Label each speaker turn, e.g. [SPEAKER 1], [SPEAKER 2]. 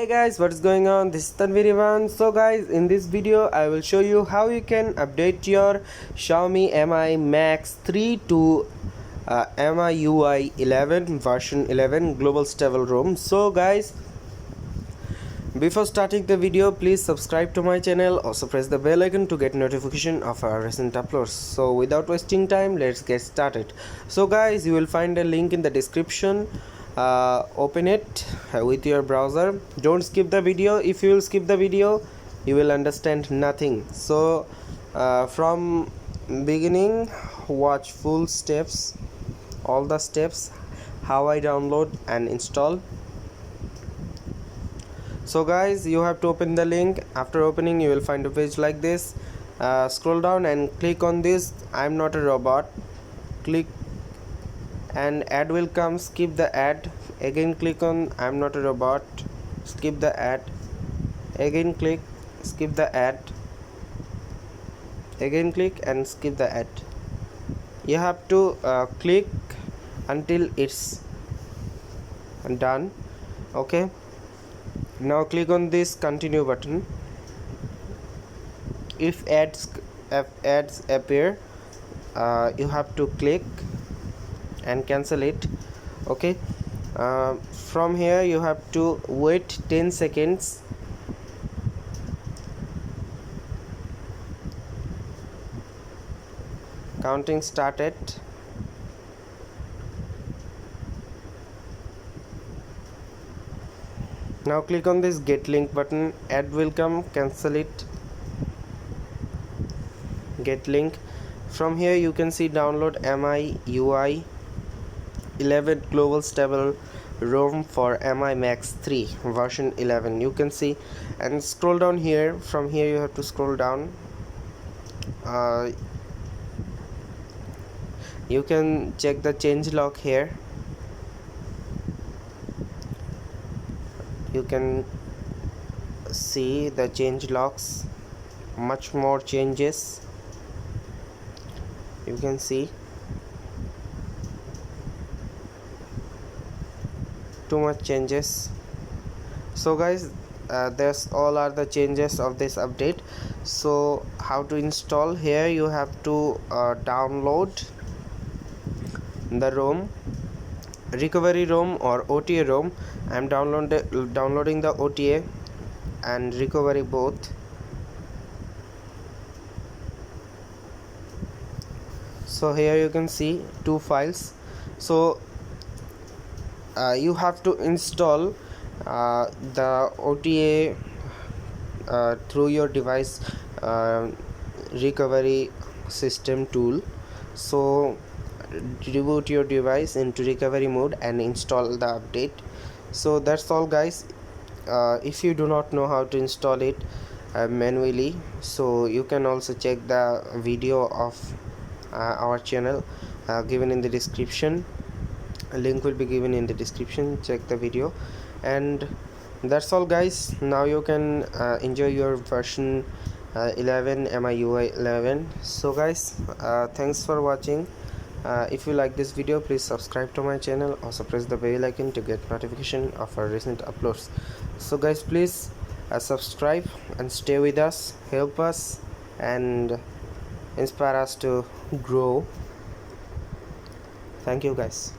[SPEAKER 1] Hey guys, what's going on? This is Tanvirivan. So guys, in this video I will show you how you can update your Xiaomi Mi Max 3 to MIUI 11 version 11 global stable ROM. So guys, before starting the video, please subscribe to my channel. Also press the bell icon to get notification of our recent uploads. So without wasting time, let's get started. So guys, you will find a link in the description. Open it with your browser. Don't skip the video. If you will skip the video, you will understand nothing. So from beginning, watch full steps, all the steps, how I download and install. So guys, you have to open the link. After opening, you will find a page like this. Scroll down and click on this I'm not a robot. Click and ad will come. Skip the ad. Again click on I'm not a robot. Skip the ad. Again click. Skip the ad. Again click and skip the ad. You have to click until it's done. Okay, now click on this continue button. If ads appear, you have to click and cancel it. Okay, from here you have to wait 10 seconds. Counting started. Now click on this get link button. Ad will come, cancel it. Get link. From here you can see download MIUI 11 global stable ROM for Mi Max 3 version 11. You can see and scroll down here. From here you have to scroll down. You can check the change log here. You can see the change logs, much more changes. You can see too much changes. So guys, there's all are the changes of this update. So how to install? Here you have to download the ROM, recovery ROM or OTA ROM. I'm downloading the OTA and recovery both. So here you can see two files. So you have to install the OTA through your device recovery system tool. So reboot your device into recovery mode and install the update. So that's all guys. If you do not know how to install it manually, so you can also check the video of our channel given in the description. A link will be given in the description. Check the video. And that's all guys. Now you can enjoy your version 11 MIUI 11. So guys, thanks for watching. If you like this video, please subscribe to my channel. Also press the bell icon to get notification of our recent uploads. So guys, please subscribe and stay with us, help us and inspire us to grow. Thank you guys.